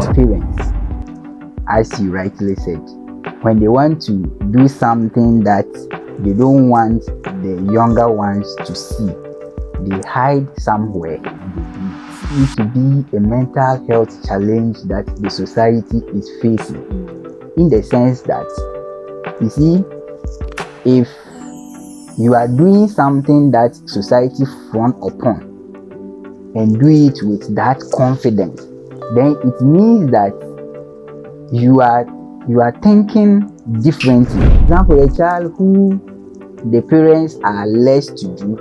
our parents, as you rightly said, when they want to do something that they don't want the younger ones to see, they hide somewhere. It seems to be a mental health challenge that the society is facing, in the sense that, you see, if you are doing something that society frown upon and do it with that confidence, then it means that you are thinking differently. For example, a child who the parents are less to do,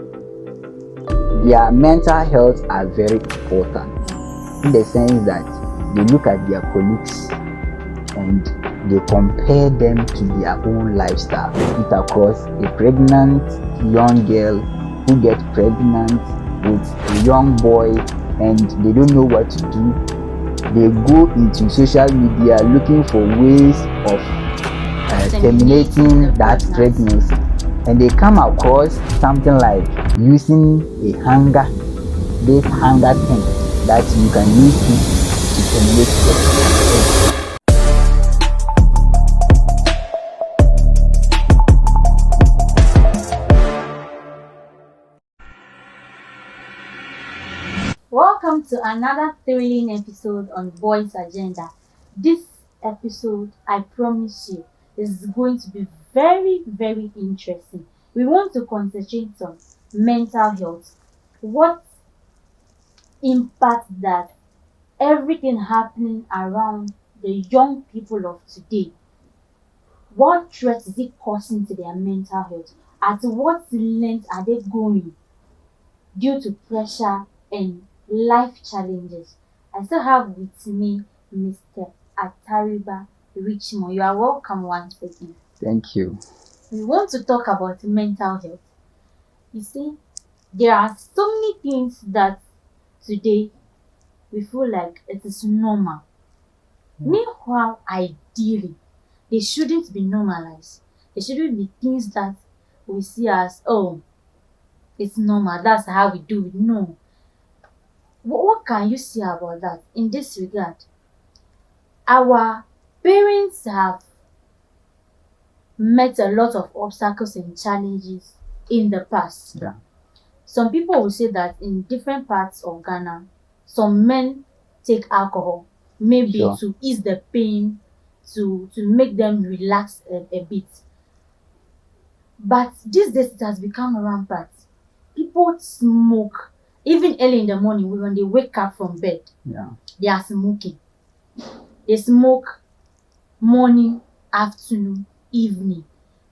their mental health are very important, in the sense that they look at their colleagues and they compare them to their own lifestyle. It across a pregnant young girl who gets pregnant with a young boy and they don't know what to do. They go into social media looking for ways of terminating that pregnancy, and they come across something like using a hanger, this hanger thing that you can use it to terminate pregnancy. Welcome to another thrilling episode on Boys Agenda. This episode, I promise you, is going to be very, very interesting. We want to concentrate on mental health. What impact that everything happening around the young people of today, what threat is it causing to their mental health? At what length are they going due to pressure and life challenges? I still have with me Mr. Atariba Richmond. You are welcome once again. Thank you. We want to talk about mental health. You see, there are so many things that today we feel like it is normal. Meanwhile, ideally, they shouldn't be normalized. They shouldn't be things that we see as, oh, it's normal, that's how we do it. No. What can you say about that in this regard? Our parents have met a lot of obstacles and challenges in the past. Yeah. Some people will say that in different parts of Ghana, some men take alcohol, maybe Sure. to ease the pain, to make them relax a bit. But these days it has become rampant. People smoke even early in the morning when they wake up from bed. Yeah. They are smoking. They smoke morning, afternoon, evening,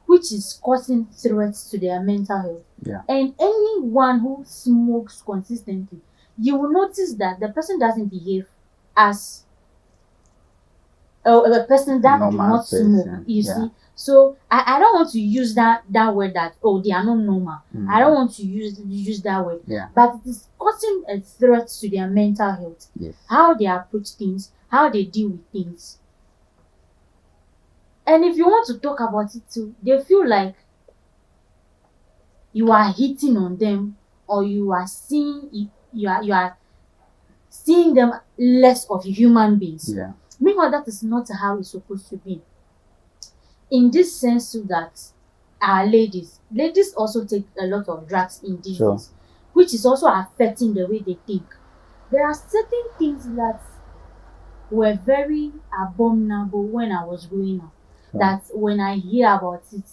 which is causing threats to their mental health. Yeah. And anyone who smokes consistently, you will notice that the person doesn't behave as a person that do Normal not smoke. person, You yeah. see, so I don't want to use that word that, oh, they are not normal. I don't want to use that word. Yeah. But it is causing a threat to their mental health. Yes. How they approach things, how they deal with things. And if you want to talk about it too, they feel like you are hitting on them, or you are seeing seeing them less of human beings. Yeah. Meanwhile, that is not how it's supposed to be. In this sense, so that our ladies also take a lot of drugs in these Sure. days, which is also affecting the way they think. There are certain things that were very abominable when I was growing up. Sure. That when I hear about it,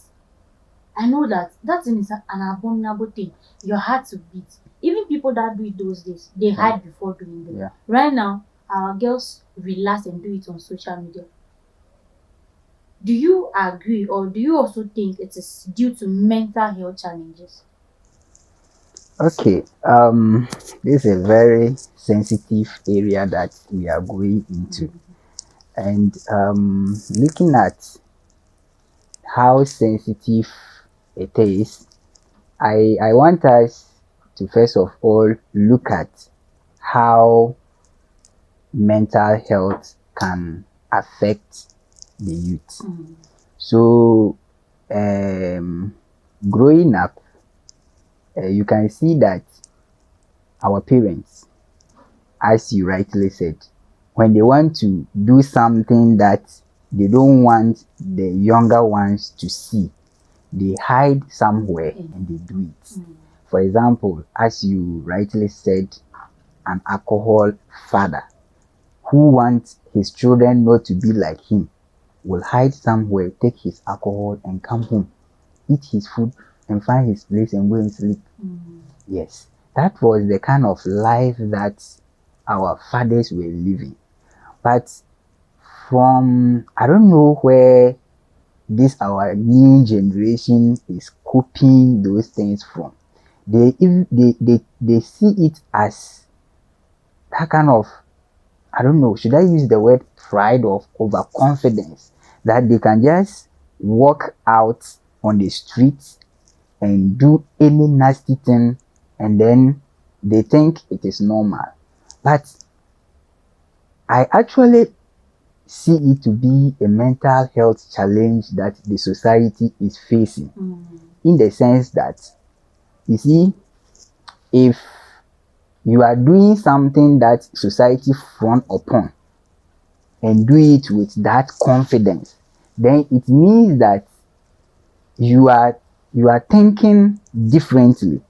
I know that that thing is an abominable thing. Your heart will beat. Even people that do it those days, they hide before doing it. Yeah. Right now, our girls relax and do it on social media. Do you agree, or do you also think it is due to mental health challenges? Okay. This is a very sensitive area that we are going into, and looking at how sensitive it is, I want us to first of all look at how mental health can affect the youth. So growing up, you can see that our parents, as you rightly said, when they want to do something that they don't want the younger ones to see, they hide somewhere and they do it. For example, as you rightly said, an alcohol father who wants his children not to be like him will hide somewhere, take his alcohol and come home, eat his food and find his place and go and sleep. Yes, that was the kind of life that our fathers were living. But from, I don't know where this our new generation is copying those things from. They see it as that kind of, I don't know, should I use the word pride or overconfidence, that they can just walk out on the streets and do any nasty thing and then they think it is normal. But I actually see it to be a mental health challenge that the society is facing, in the sense that, you see, if you are doing something that society frown upon and do it with that confidence, then it means that you are thinking differently,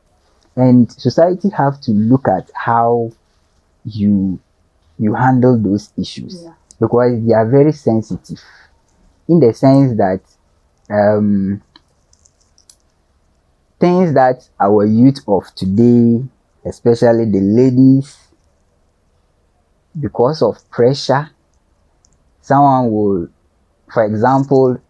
and society have to look at how you handle those issues, because they are very sensitive, in the sense that things that our youth of today, especially the ladies, because of pressure, someone will, for example,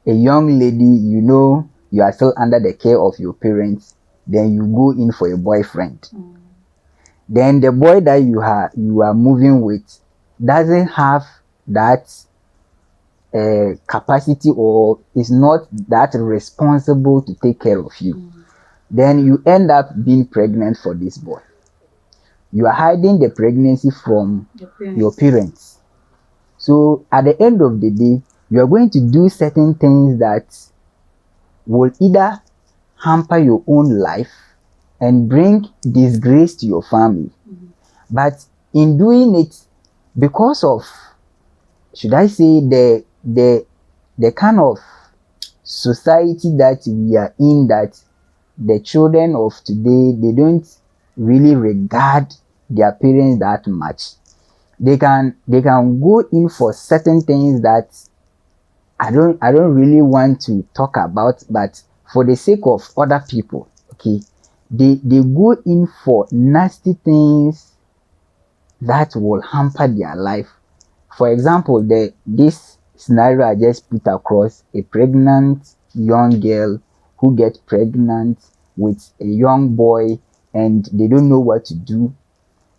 a young lady, you know, you are still under the care of your parents, then you go in for a boyfriend. Then the boy that you are moving with doesn't have that capacity, or is not that responsible to take care of you. Then you end up being pregnant for this boy. You are hiding the pregnancy from your parents. So at the end of the day, you are going to do certain things that will either hamper your own life and bring disgrace to your family. But in doing it, because of, should I say, the kind of society that we are in, that the children of today, they don't really regard their parents that much. They can go in for certain things that I don't really want to talk about, but for the sake of other people, okay, they go in for nasty things that will hamper their life. For example, this scenario I just put across, a pregnant young girl who gets pregnant with a young boy and they don't know what to do.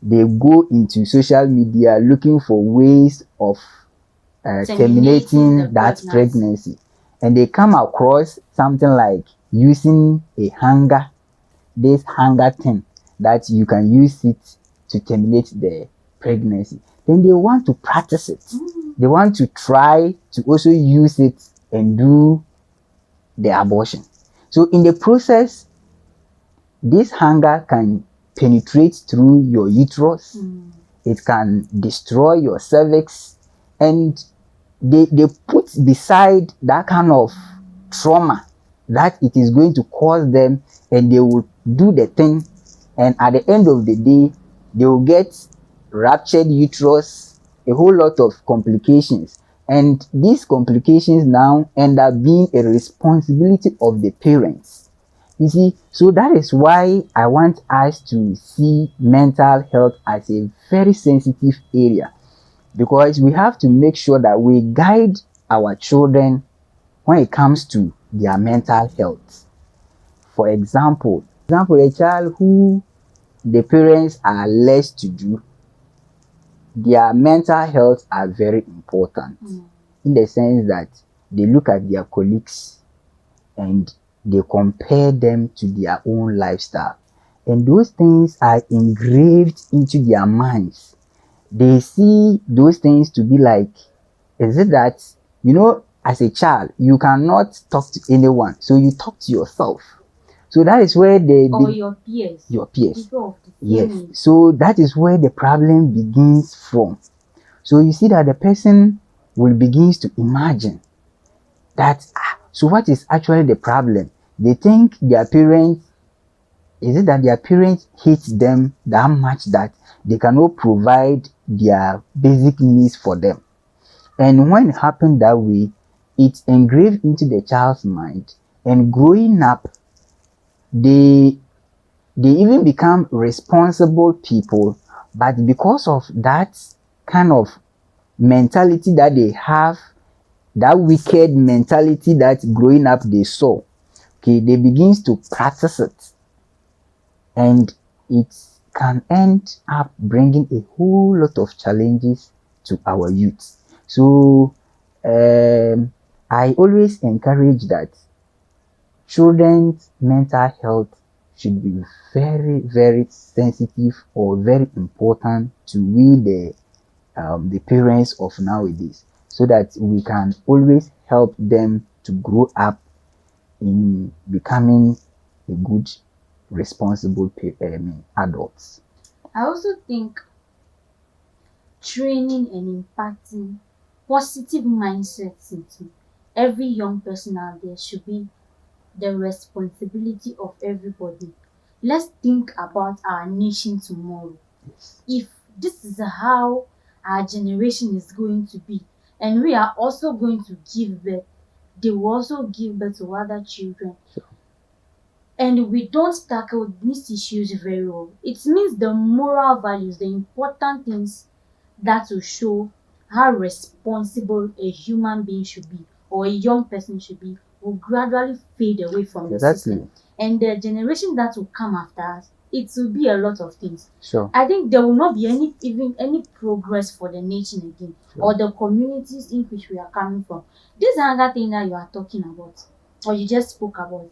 They go into social media looking for ways of terminating that pregnancy, and they come across something like using a hanger, this hanger thing that you can use it to terminate the pregnancy. Then they want to practice it. They want to try to also use it and do the abortion. So in the process, this hanger can penetrate through your uterus. It can destroy your cervix, and they put beside that kind of trauma that it is going to cause them, and they will do the thing, and at the end of the day they will get ruptured uterus, a whole lot of complications, and these complications now end up being a responsibility of the parents. You see, so that is why I want us to see mental health as a very sensitive area, because we have to make sure that we guide our children when it comes to their mental health. For example, a child who the parents are less to do, their mental health are very important, in the sense that they look at their colleagues and they compare them to their own lifestyle, and those things are engraved into their minds. They see those things to be like, is it that, you know, as a child you cannot talk to anyone, so you talk to yourself. So that is where your peers yes, so that is where the problem begins from. So you see that the person will begins to imagine that, so what is actually the problem? They think their parents, is it that their parents hate them that much that they cannot provide their basic needs for them? And when it happened that way, it's engraved into the child's mind, and growing up, they even become responsible people, but because of that kind of mentality that they have, that wicked mentality that growing up they saw, okay, they begins to practice it, and it can end up bringing a whole lot of challenges to our youth. So I always encourage that children's mental health should be very, very sensitive or very important to we the parents of nowadays, so that we can always help them to grow up in becoming a good, responsible adults. I also think training and imparting positive mindsets into every young person out there should be the responsibility of everybody. Let's think about our nation tomorrow. If this is how our generation is going to be, and we are also going to give birth, they will also give birth to other children. Sure. And we don't tackle these issues very well. It means the moral values, the important things that will show how responsible a human being should be or a young person should be will gradually fade away from the system. And the generation that will come after us, it will be a lot of things. Sure. I think there will not be any progress for the nation again, sure, or the communities in which we are coming from. This is another thing that you are talking about, or you just spoke about.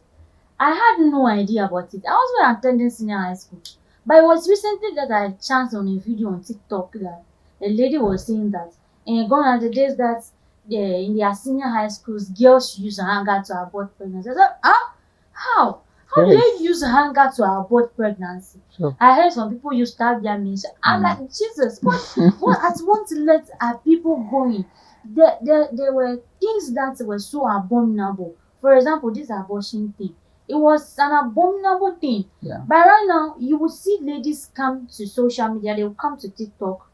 I had no idea about it. I was when attending senior high school, but it was recently that I chanced on a video on TikTok that a lady was saying that gone are the days that in their senior high schools, girls use hanger to abort pregnancy. I said, how? How do they use hanger to abort pregnancy? Sure. I heard some people use stab their means. I'm like, Jesus, what at want to let our people going? There were things that were so abominable. For example, this abortion thing. It was an abominable thing. Yeah. But right now, you will see ladies come to social media, they will come to TikTok,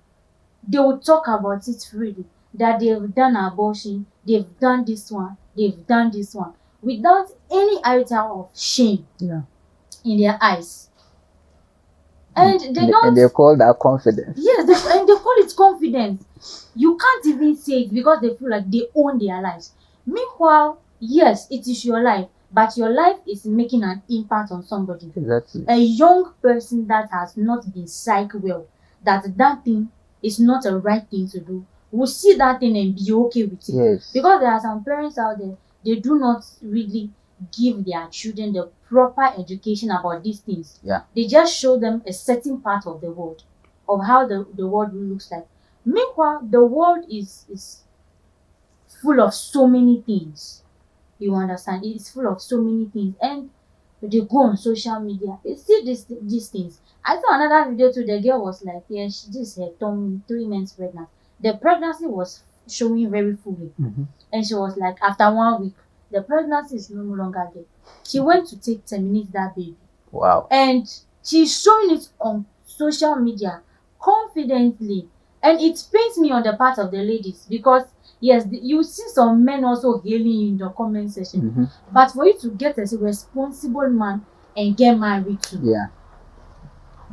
they will talk about it freely, that they've done abortion, they've done this one, they've done this one, without any iota of shame, yeah, in their eyes. And they don't. And they call that confidence. Yes, and they call it confidence. You can't even say it because they feel like they own their lives. Meanwhile, yes, it is your life, but your life is making an impact on somebody. Exactly. A young person that has not been psyched well, that thing is not a right thing to do, will see that thing and be okay with it. Yes. Because there are some parents out there, they do not really give their children the proper education about these things. Yeah. They just show them a certain part of the world, of how the world looks like. Meanwhile, the world is full of so many things. You understand? It's full of so many things. And they go on social media, they see these things. I saw another video too. The girl was like, yeah, she just had 3 months pregnant. The pregnancy was showing very fully. Mm-hmm. And she was like, after 1 week, the pregnancy is no longer there. She went to terminate that baby. Wow. And she's showing it on social media confidently. And it pains me on the part of the ladies because, yes, you see some men also hailing you in the comment section. Mm-hmm. But for you to get as a responsible man and get married to, yeah,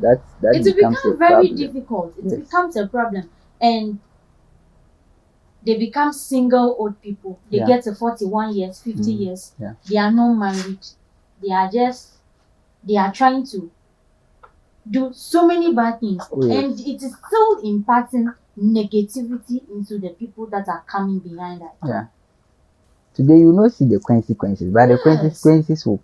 that it will become very difficult. It Yes. becomes a problem. And they become single old people. They get to 41 years, 50 years. Yeah. They are not married. They are trying to do so many bad things. Oh, yes. And it is still imparting negativity into the people that are coming behind that. Yeah. Today you not see the consequences, but the consequences will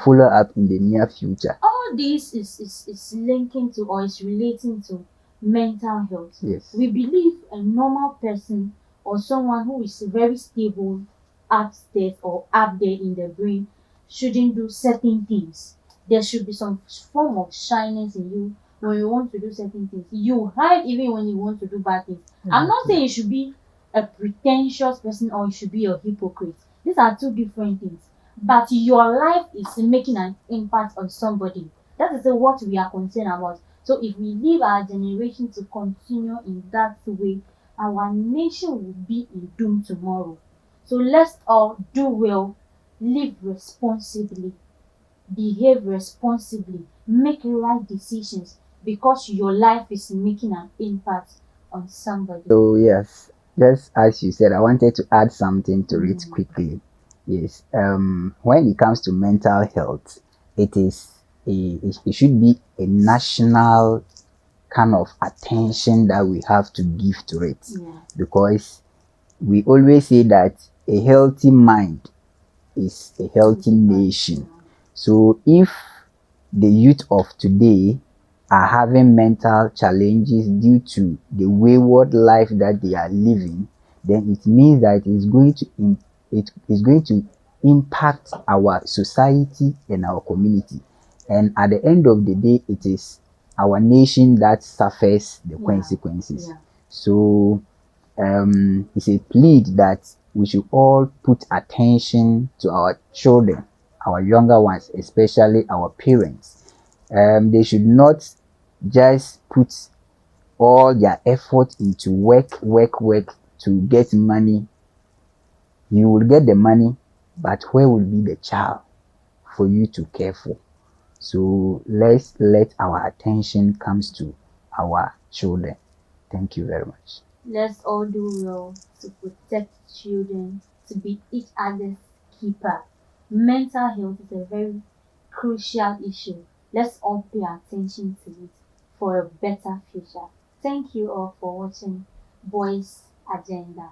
follow up in the near future. All this is linking to or is relating to mental health. Yes. We believe a normal person or someone who is very stable upstairs or up there in the brain shouldn't do certain things. There should be some form of shyness in you when you want to do certain things. You hide even when you want to do bad things. I'm not saying you should be a pretentious person or you should be a hypocrite. These are two different things. But your life is making an impact on somebody. That is what we are concerned about. So if we leave our generation to continue in that way, our nation will be in doom tomorrow. So let's all do well, live responsibly, behave responsibly, make right decisions because your life is making an impact on somebody. So yes, just as you said, I wanted to add something to it Mm. quickly. Yes, when it comes to mental health, it should be a national kind of attention that we have to give to it, Yeah. because we always say that a healthy mind is a healthy nation. So if the youth of today are having mental challenges due to the wayward life that they are living, then it means that it is going to impact our society and our community. And at the end of the day, it is our nation that suffers the consequences. Yeah. So it's a plead that we should all put attention to our children, our younger ones, especially our parents. They should not just put all their effort into work to get money. You will get the money, but where will be the child for you to care for? So let's let our attention comes to our children. Thank you very much. Let's all do well to protect children, to be each other's keeper. Mental health is a very crucial issue. Let's all pay attention to it for a better future. Thank you all for watching Boys Agenda.